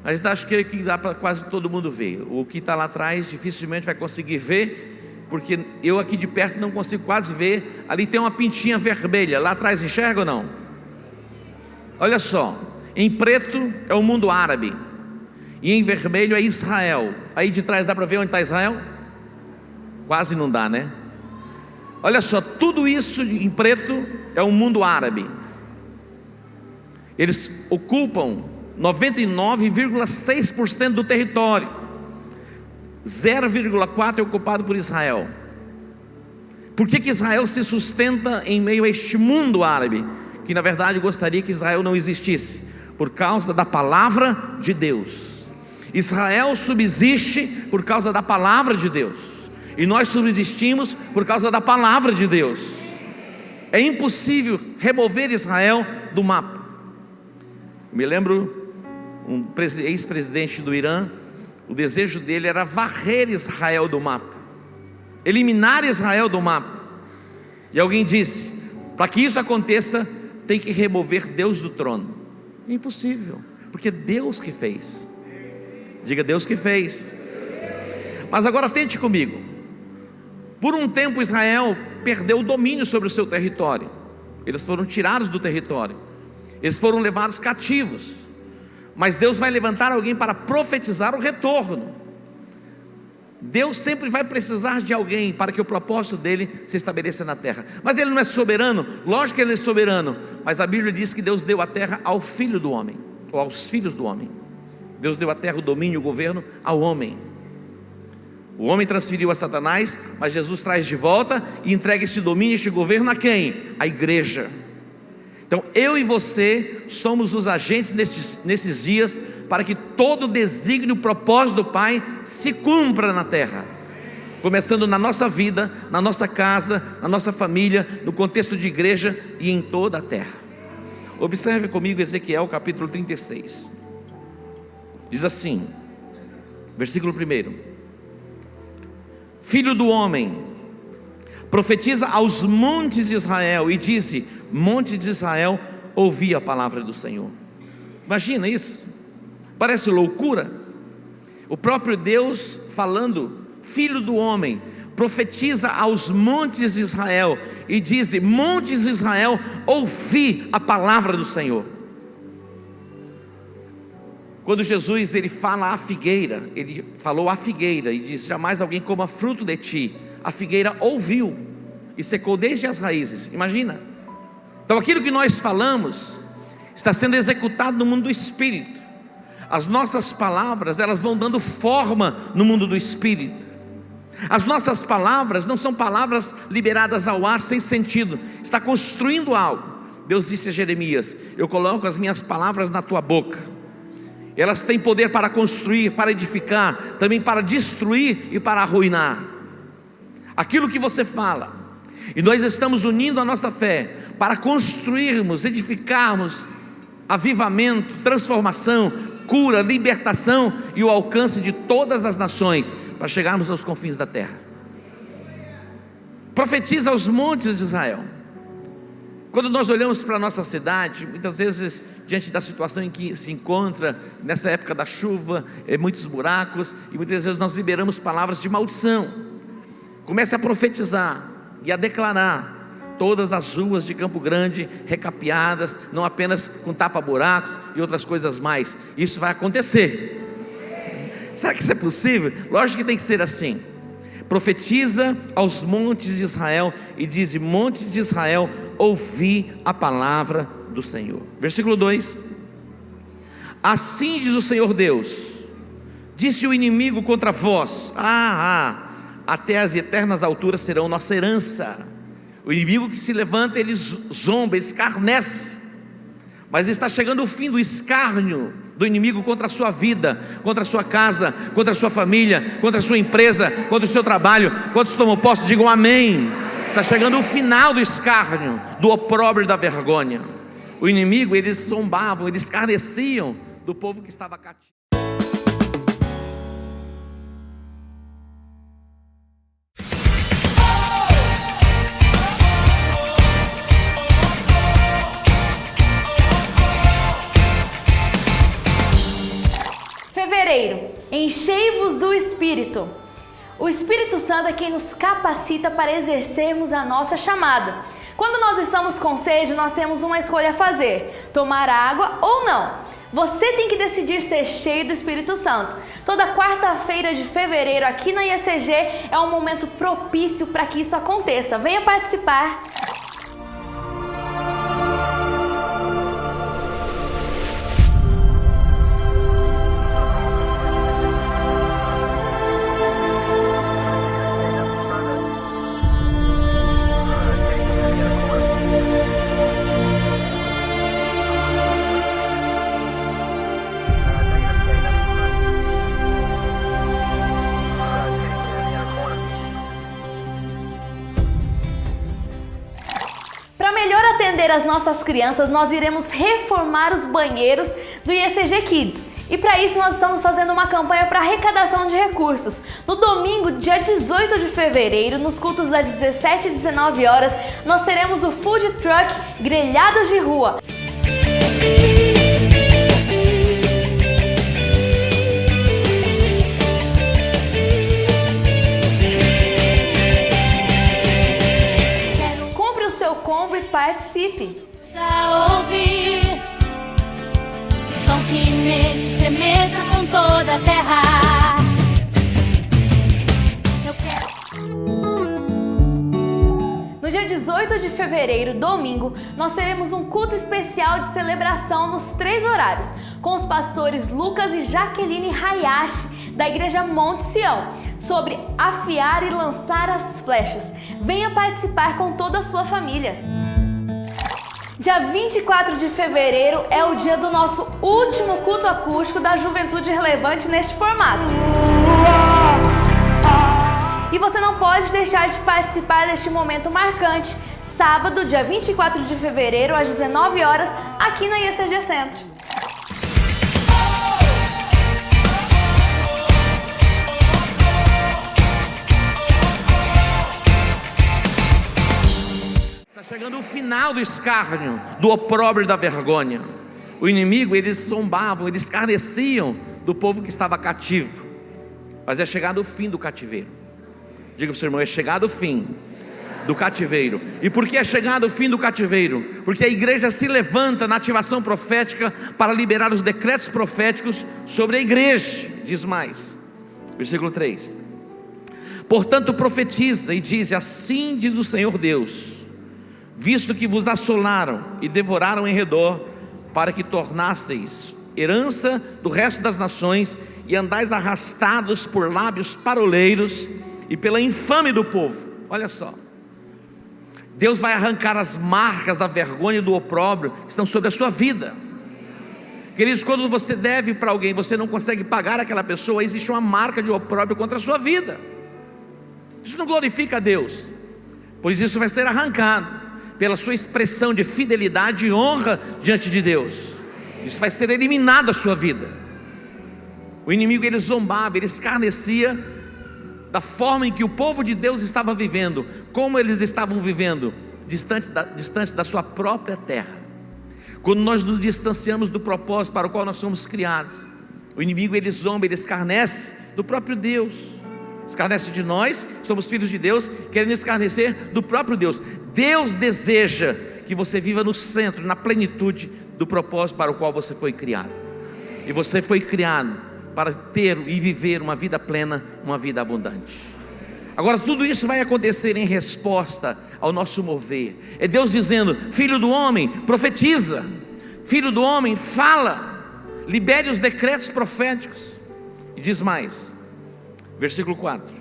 Mas acho que dá para quase todo mundo ver. O que está lá atrás dificilmente vai conseguir ver, porque eu aqui de perto não consigo quase ver. Ali tem uma pintinha vermelha. Lá atrás enxerga ou não? Olha só. Em preto é o mundo árabe, e em vermelho é Israel. Aí de trás dá para ver onde está Israel? Quase não dá, né? Olha só, tudo isso em preto é o mundo árabe. Eles ocupam 99,6% do território. 0,4% é ocupado por Israel. Por que Israel se sustenta em meio a este mundo árabe, que na verdade gostaria que Israel não existisse? Por causa da palavra de Deus. Israel subsiste por causa da palavra de Deus, e nós subsistimos por causa da palavra de Deus. É impossível remover Israel do mapa. Eu me lembro, um ex-presidente do Irã, o desejo dele era varrer Israel do mapa, eliminar Israel do mapa. E alguém disse: para que isso aconteça, tem que remover Deus do trono. Impossível, porque Deus que fez. Diga: Deus que fez. Mas agora tente comigo. Por um tempo Israel perdeu o domínio sobre o seu território. Eles foram tirados do território, eles foram levados cativos. Mas Deus vai levantar alguém para profetizar o retorno. Deus sempre vai precisar de alguém para que o propósito dele se estabeleça na terra. Mas ele não é soberano? Lógico que ele é soberano, mas a Bíblia diz que Deus deu a terra ao filho do homem, ou aos filhos do homem. Deus deu a terra, o domínio, o governo ao homem. O homem transferiu a Satanás, mas Jesus traz de volta e entrega este domínio, este governo a quem? A igreja. Então eu e você somos os agentes nesses dias para que todo o desígnio, o propósito do Pai se cumpra na terra, começando na nossa vida, na nossa casa, na nossa família, no contexto de igreja e em toda a terra. Observe comigo Ezequiel capítulo 36. Diz assim, versículo 1: Filho do homem, profetiza aos montes de Israel e dize: monte de Israel, ouvi a palavra do Senhor. Imagina isso, parece loucura. O próprio Deus falando: filho do homem, profetiza aos montes de Israel e diz: montes de Israel, ouvi a palavra do Senhor. Quando Jesus ele fala à figueira, ele falou à figueira e disse: jamais alguém coma fruto de ti. A figueira ouviu e secou desde as raízes. Imagina. Então aquilo que nós falamos está sendo executado no mundo do Espírito. As nossas palavras, elas vão dando forma no mundo do Espírito. As nossas palavras não são palavras liberadas ao ar sem sentido, está construindo algo. Deus disse a Jeremias: eu coloco as minhas palavras na tua boca. Elas têm poder para construir, para edificar, também para destruir e para arruinar. Aquilo que você fala, e nós estamos unindo a nossa fé para construirmos, edificarmos avivamento, transformação, cura, libertação e o alcance de todas as nações, para chegarmos aos confins da terra. Profetiza aos montes de Israel. Quando nós olhamos para a nossa cidade, muitas vezes, diante da situação em que se encontra, nessa época da chuva, muitos buracos, e muitas vezes nós liberamos palavras de maldição. Comece a profetizar e a declarar todas as ruas de Campo Grande recapeadas, não apenas com tapa-buracos e outras coisas mais. Isso vai acontecer. Será que isso é possível? Lógico que tem que ser assim. Profetiza aos montes de Israel e diz: montes de Israel, ouvi a palavra do Senhor. Versículo 2: assim diz o Senhor Deus, disse o inimigo contra vós: até as eternas alturas serão nossa herança. O inimigo que se levanta, ele zomba, escarnece, mas está chegando o fim do escárnio do inimigo contra a sua vida, contra a sua casa, contra a sua família, contra a sua empresa, contra o seu trabalho. Quantos tomam posse, digam amém. Está chegando o final do escárnio, do opróbrio e da vergonha. O inimigo, eles zombavam, eles escarneciam do povo que estava cativo. Fevereiro, enchei-vos do Espírito. O Espírito Santo é quem nos capacita para exercermos a nossa chamada. Quando nós estamos com sede, nós temos uma escolha a fazer: tomar água ou não. Você tem que decidir ser cheio do Espírito Santo. Toda quarta-feira de fevereiro aqui na IECG é um momento propício para que isso aconteça. Venha participar. As nossas crianças, nós iremos reformar os banheiros do IECG Kids. E para isso nós estamos fazendo uma campanha para arrecadação de recursos. No domingo, dia 18 de fevereiro, nos cultos das 17 e 19 horas, nós teremos o Food Truck Grelhados de Rua. Combo e participe. Já ouvi som que mexe, estremeça com toda a terra. Eu quero. No dia 18 de fevereiro, domingo, nós teremos um culto especial de celebração nos 3 horários, com os pastores Lucas e Jaqueline Hayashi, da Igreja Monte Sião, sobre afiar e lançar as flechas. Venha participar com toda a sua família. Dia 24 de fevereiro é o dia do nosso último culto acústico da Juventude Relevante neste formato. E você não pode deixar de participar deste momento marcante, sábado, dia 24 de fevereiro, às 19 horas, aqui na IECG Centro. Chegando o final do escárnio, do opróbrio e da vergonha. O inimigo, eles zombavam, eles escarneciam do povo que estava cativo. Mas é chegado o fim do cativeiro. Diga para o seu irmão: é chegado o fim do cativeiro. E por que é chegado o fim do cativeiro? Porque a igreja se levanta na ativação profética para liberar os decretos proféticos sobre a igreja. Diz mais, versículo 3: portanto profetiza e diz: assim diz o Senhor Deus, visto que vos assolaram e devoraram em redor, para que tornasseis herança do resto das nações, e andais arrastados por lábios paroleiros, e pela infâmia do povo. Olha só, Deus vai arrancar as marcas da vergonha e do opróbrio que estão sobre a sua vida. Queridos, quando você deve para alguém, você não consegue pagar aquela pessoa, existe uma marca de opróbrio contra a sua vida. Isso não glorifica a Deus, pois isso vai ser arrancado pela sua expressão de fidelidade e honra diante de Deus. Isso vai ser eliminado da sua vida. O inimigo, ele zombava, ele escarnecia da forma em que o povo de Deus estava vivendo, como eles estavam vivendo, distantes da sua própria terra. Quando nós nos distanciamos do propósito para o qual nós somos criados, o inimigo, ele zomba, ele escarnece do próprio Deus, escarnece de nós, somos filhos de Deus, querendo escarnecer do próprio Deus. Deus deseja que você viva no centro, na plenitude do propósito para o qual você foi criado. E você foi criado para ter e viver uma vida plena, uma vida abundante. Agora, tudo isso vai acontecer em resposta ao nosso mover. É Deus dizendo: filho do homem, profetiza. Filho do homem, fala. Libere os decretos proféticos. E diz mais, versículo 4: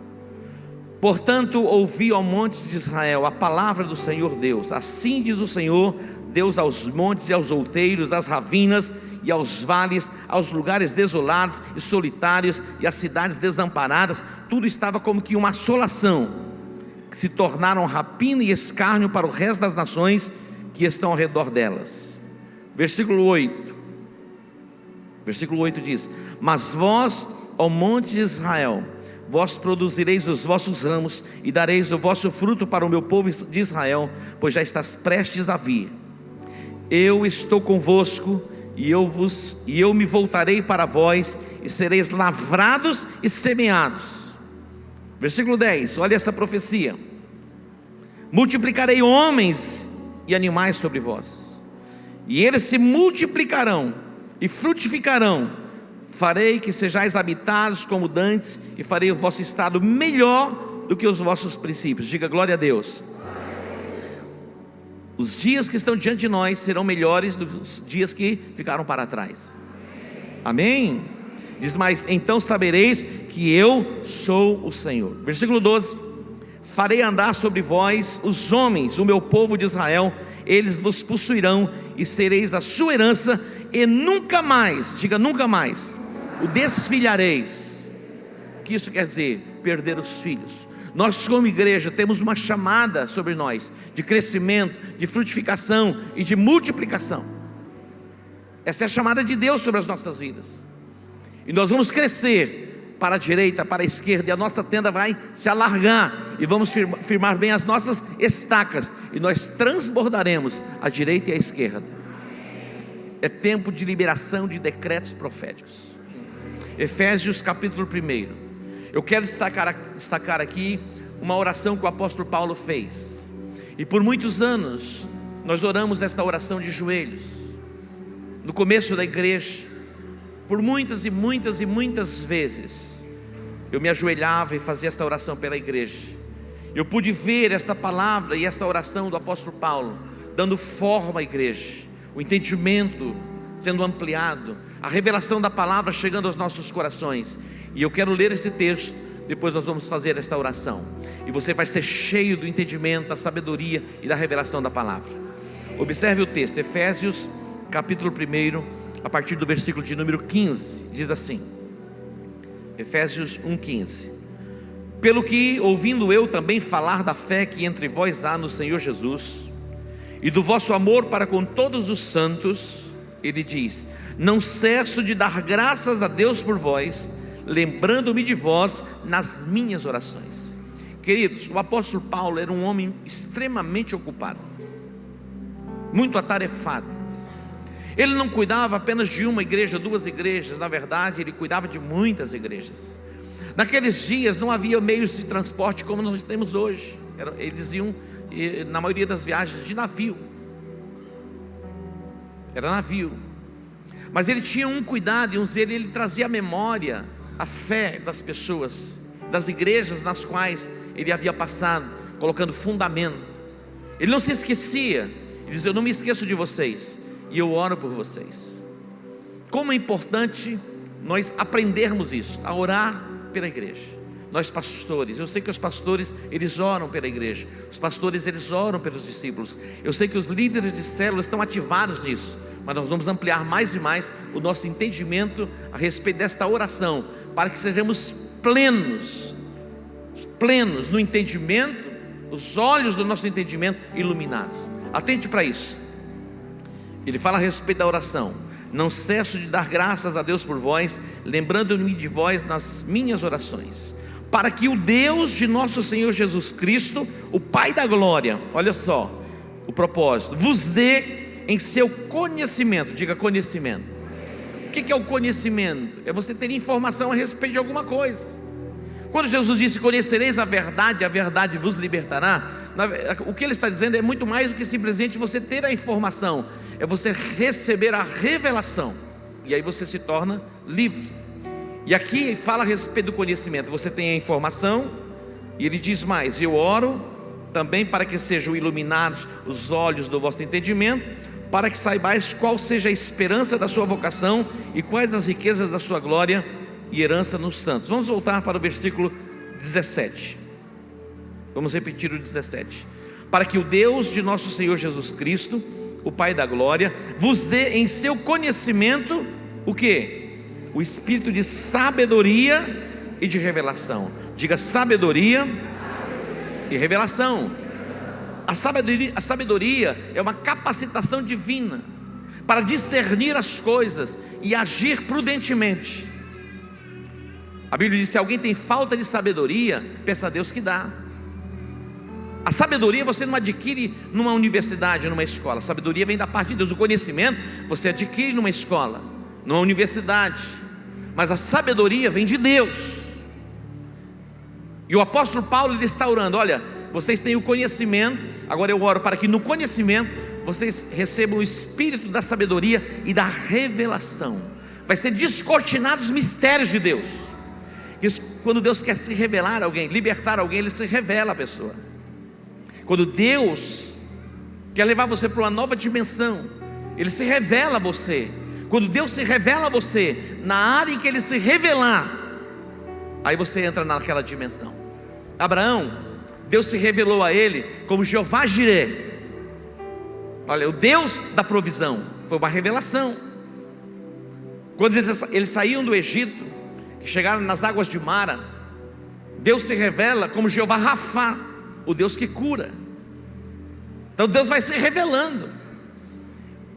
portanto, ouvi ao monte de Israel a palavra do Senhor Deus. Assim diz o Senhor Deus aos montes e aos outeiros, às ravinas e aos vales, aos lugares desolados e solitários e às cidades desamparadas. Tudo estava como que uma assolação, que se tornaram rapina e escárnio para o resto das nações que estão ao redor delas. Versículo 8 diz: mas vós, ó monte de Israel, vós produzireis os vossos ramos e dareis o vosso fruto para o meu povo de Israel, pois já estás prestes a vir. Eu estou convosco, e eu me voltarei para vós, e sereis lavrados e semeados. Versículo 10, olha essa profecia: multiplicarei homens e animais sobre vós, e eles se multiplicarão e frutificarão. Farei que sejais habitados como dantes, e farei o vosso estado melhor do que os vossos princípios. Diga glória a Deus. Os dias que estão diante de nós serão melhores dos dias que ficaram para trás. Amém? Diz mais: então sabereis que eu sou o Senhor. Versículo 12: farei andar sobre vós os homens, o meu povo de Israel, eles vos possuirão e sereis a sua herança, e nunca mais, diga nunca mais, o desfilhareis. O que isso quer dizer? Perder os filhos. Nós, como igreja, temos uma chamada sobre nós de crescimento, de frutificação e de multiplicação. Essa é a chamada de Deus sobre as nossas vidas. E nós vamos crescer para a direita, para a esquerda, e a nossa tenda vai se alargar, e vamos firmar bem as nossas estacas, e nós transbordaremos à direita e à esquerda. É tempo de liberação de decretos proféticos. Efésios capítulo 1. Eu quero destacar aqui uma oração que o apóstolo Paulo fez. E por muitos anos nós oramos esta oração de joelhos. No começo da igreja, por muitas vezes, eu me ajoelhava e fazia esta oração pela igreja. Eu pude ver esta palavra e esta oração do apóstolo Paulo dando forma à igreja, o entendimento sendo ampliado, a revelação da palavra chegando aos nossos corações. E eu quero ler esse texto, depois nós vamos fazer esta oração, e você vai ser cheio do entendimento, da sabedoria e da revelação da palavra. Observe o texto, Efésios capítulo 1, a partir do versículo de número 15, diz assim, Efésios 1,15: pelo que, ouvindo eu também falar da fé que entre vós há no Senhor Jesus, e do vosso amor para com todos os santos, ele diz: não cesso de dar graças a Deus por vós, lembrando-me de vós nas minhas orações. Queridos, o apóstolo Paulo era um homem extremamente ocupado, muito atarefado. Ele não cuidava apenas de uma igreja, duas igrejas. Na verdade, ele cuidava de muitas igrejas. Naqueles dias não havia meios de transporte como nós temos hoje. Eles iam, na maioria das viagens, de navio. Era navio. Mas ele tinha um cuidado e um zelo. Ele trazia à memória a fé das pessoas, das igrejas nas quais ele havia passado, colocando fundamento. Ele não se esquecia. Ele dizia: eu não me esqueço de vocês, e eu oro por vocês. Como é importante nós aprendermos isso, a orar pela igreja. nós pastores, eu sei que os pastores, eles oram pela igreja, os pastores, eles oram pelos discípulos, eu sei que os líderes de células estão ativados nisso, mas nós vamos ampliar mais e mais o nosso entendimento a respeito desta oração, para que sejamos plenos no entendimento, os olhos do nosso entendimento iluminados. Atente para isso. Ele fala a respeito da oração: não cesso de dar graças a Deus por vós, lembrando-me de vós nas minhas orações, para que o Deus de nosso Senhor Jesus Cristo, o Pai da glória, olha só o propósito, vos dê em seu conhecimento. Diga conhecimento. O que é o conhecimento? É você ter informação a respeito de alguma coisa. Quando Jesus disse: conhecereis a verdade vos libertará, o que ele está dizendo é muito mais do que simplesmente você ter a informação, é você receber a revelação, e aí você se torna livre. E aqui fala a respeito do conhecimento. Você tem a informação, e ele diz mais: eu oro também para que sejam iluminados os olhos do vosso entendimento, para que saibais qual seja a esperança da sua vocação e quais as riquezas da sua glória e herança nos santos. Vamos voltar para o versículo 17. Vamos repetir o 17. Para que o Deus de nosso Senhor Jesus Cristo, o Pai da glória, vos dê em seu conhecimento o que? O espírito de sabedoria e de revelação. Diga sabedoria e revelação. A sabedoria é uma capacitação divina para discernir as coisas e agir prudentemente. A Bíblia diz: se alguém tem falta de sabedoria, peça a Deus que dá. A sabedoria você não adquire numa universidade, numa escola. A sabedoria vem da parte de Deus. O conhecimento você adquire numa escola, numa universidade, mas a sabedoria vem de Deus. E o apóstolo Paulo, ele está orando: olha, vocês têm o conhecimento, agora eu oro para que no conhecimento vocês recebam o espírito da sabedoria e da revelação. Vai ser descortinados os mistérios de Deus. Quando Deus quer se revelar a alguém, libertar alguém, Ele se revela à pessoa. Quando Deus quer levar você para uma nova dimensão, Ele se revela a você. Quando Deus se revela a você, na área em que Ele se revelar, aí você entra naquela dimensão. Abraão, Deus se revelou a ele como Jeová Jiré. Olha, o Deus da provisão. Foi uma revelação. Quando eles saíam do Egito, que chegaram nas águas de Mara, Deus se revela como Jeová Rafá, o Deus que cura. Então Deus vai se revelando.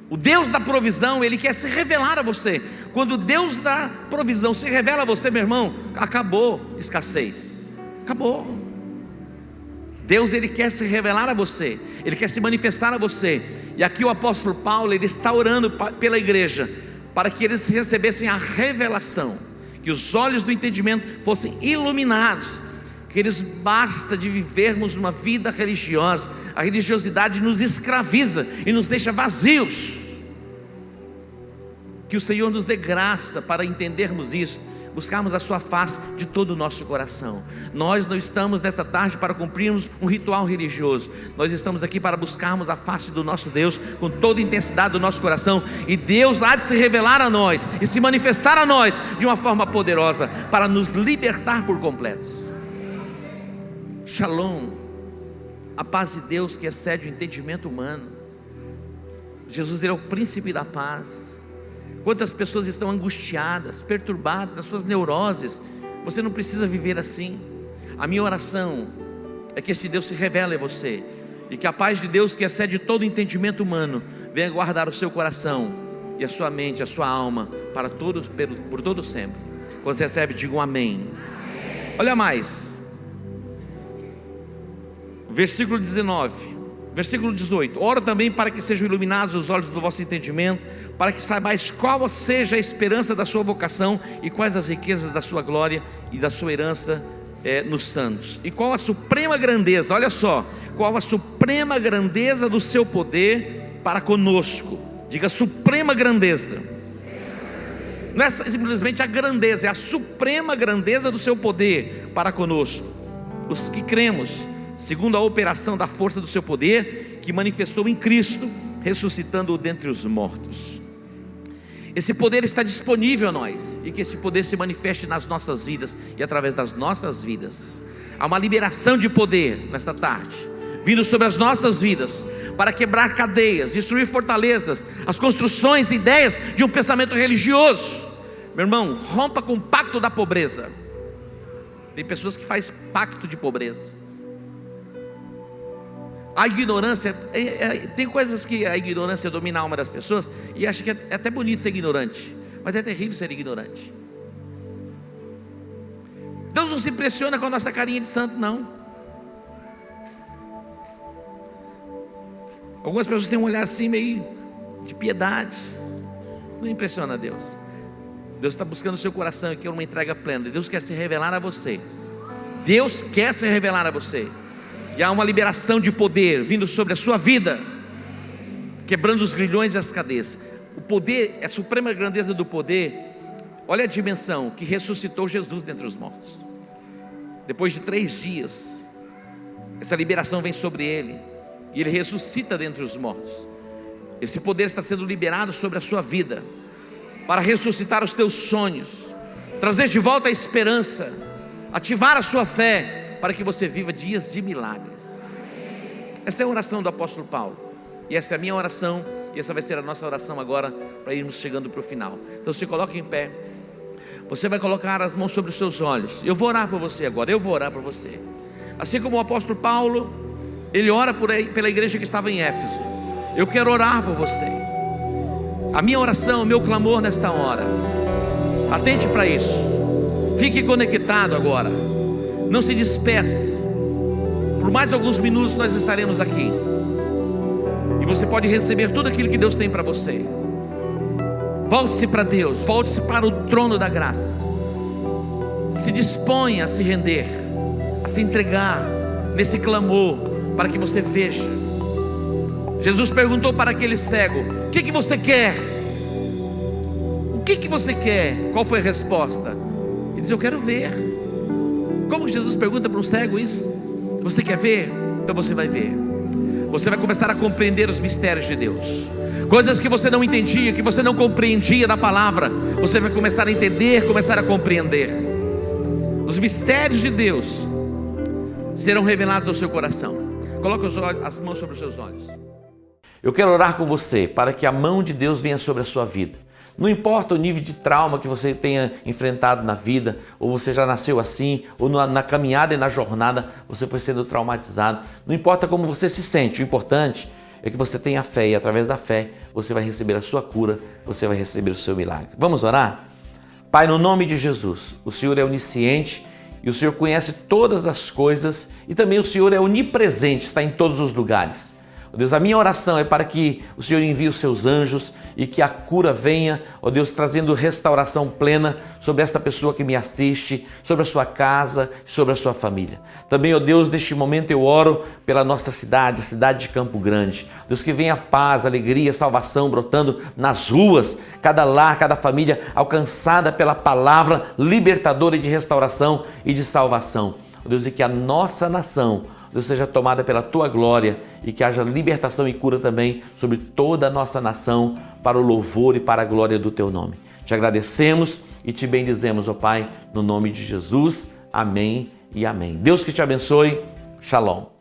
O Deus da provisão, Ele quer se revelar a você. Quando o Deus da provisão se revela a você, meu irmão, acabou escassez. Acabou. Deus, Ele quer se revelar a você, Ele quer se manifestar a você. E aqui o apóstolo Paulo, ele está orando pela igreja, para que eles recebessem a revelação, que os olhos do entendimento fossem iluminados, que eles basta de vivermos uma vida religiosa. A religiosidade nos escraviza e nos deixa vazios. Que o Senhor nos dê graça para entendermos isso, buscarmos a sua face de todo o nosso coração. Nós não estamos nesta tarde para cumprirmos um ritual religioso, nós estamos aqui para buscarmos a face do nosso Deus com toda a intensidade do nosso coração, e Deus há de se revelar a nós e se manifestar a nós de uma forma poderosa, para nos libertar por completo. Shalom, a paz de Deus que excede o entendimento humano. Jesus, Ele é o príncipe da paz. Quantas pessoas estão angustiadas, perturbadas das suas neuroses. Você não precisa viver assim. A minha oração é que este Deus se revele a você, e que a paz de Deus que excede todo o entendimento humano venha guardar o seu coração e a sua mente, a sua alma para todos, por todo sempre. Quando você recebe, diga um amém. Olha mais, versículo 19, versículo 18: oro também para que sejam iluminados os olhos do vosso entendimento, para que saibais qual seja a esperança da sua vocação e quais as riquezas da sua glória e da sua herança nos santos, e qual a suprema grandeza, olha só, qual a suprema grandeza do seu poder para conosco. Diga suprema grandeza. Não é simplesmente a grandeza, é a suprema grandeza do seu poder para conosco, os que cremos, segundo a operação da força do seu poder, que manifestou em Cristo, ressuscitando-o dentre os mortos, Esse poder está disponível a nós, e que esse poder se manifeste nas nossas vidas e através das nossas vidas. Há uma liberação de poder nesta tarde, vindo sobre as nossas vidas, para quebrar cadeias, destruir fortalezas, as construções e ideias de um pensamento religioso. Meu irmão, rompa com o pacto da pobreza. Tem pessoas que fazem pacto de pobreza. A ignorância, tem coisas que a ignorância domina a alma das pessoas e acha que é até bonito ser ignorante, mas é terrível ser ignorante. Deus não se impressiona com a nossa carinha de santo, não. Algumas pessoas têm um olhar assim meio de piedade. Isso não impressiona a Deus. Deus está buscando o seu coração e quer uma entrega plena. Deus quer se revelar a você. Deus quer se revelar a você. E há uma liberação de poder vindo sobre a sua vida, quebrando os grilhões e as cadeias. O poder, a suprema grandeza do poder, olha a dimensão, que ressuscitou Jesus dentre os mortos. Depois de 3 dias, essa liberação vem sobre ele, e ele ressuscita dentre os mortos. Esse poder está sendo liberado sobre a sua vida, para ressuscitar os teus sonhos, trazer de volta a esperança, ativar a sua fé, para que você viva dias de milagres. Essa é a oração do apóstolo Paulo, e essa é a minha oração, e essa vai ser a nossa oração agora, para irmos chegando para o final. Então se coloque em pé, você vai colocar as mãos sobre os seus olhos. Eu vou orar por você agora, eu vou orar por você. Assim como o apóstolo Paulo, ele ora pela igreja que estava em Éfeso. Eu quero orar por você. A minha oração, o meu clamor nesta hora, atente para isso. Fique conectado agora. Não se disperse. Por mais alguns minutos nós estaremos aqui, e você pode receber tudo aquilo que Deus tem para você. Volte-se para Deus, volte-se para o trono da graça. Se disponha a se render, a se entregar nesse clamor, para que você veja. Jesus perguntou para aquele cego: o que você quer? O que você quer? Qual foi a resposta? Ele diz: eu quero ver. Como Jesus pergunta para um cego isso? Você quer ver? Então você vai ver. Você vai começar a compreender os mistérios de Deus. Coisas que você não entendia, que você não compreendia da palavra, você vai começar a entender, começar a compreender. Os mistérios de Deus serão revelados ao seu coração. Coloque as mãos sobre os seus olhos. Eu quero orar com você, para que a mão de Deus venha sobre a sua vida. Não importa o nível de trauma que você tenha enfrentado na vida, ou você já nasceu assim, ou na caminhada e na jornada você foi sendo traumatizado. Não importa como você se sente, o importante é que você tenha fé, e através da fé você vai receber a sua cura, você vai receber o seu milagre. Vamos orar? Pai, no nome de Jesus, o Senhor é onisciente e o Senhor conhece todas as coisas, e também o Senhor é onipresente, está em todos os lugares. Ó Deus, a minha oração é para que o Senhor envie os seus anjos e que a cura venha, ó Deus, trazendo restauração plena sobre esta pessoa que me assiste, sobre a sua casa, sobre a sua família. Também, ó Deus, neste momento eu oro pela nossa cidade, a cidade de Campo Grande. Deus, que venha paz, alegria, salvação brotando nas ruas, cada lar, cada família alcançada pela palavra libertadora e de restauração e de salvação. Ó Deus, e que a nossa nação, Deus, seja tomada pela Tua glória, e que haja libertação e cura também sobre toda a nossa nação, para o louvor e para a glória do Teu nome. Te agradecemos e te bendizemos, ó Pai, no nome de Jesus. Amém e amém. Deus que te abençoe. Shalom.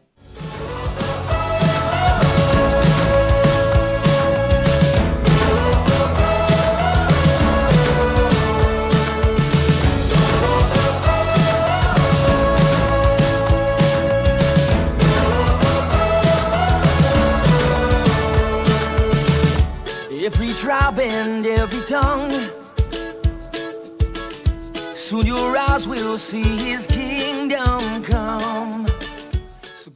Every tribe and every tongue, soon your eyes will see His kingdom come. So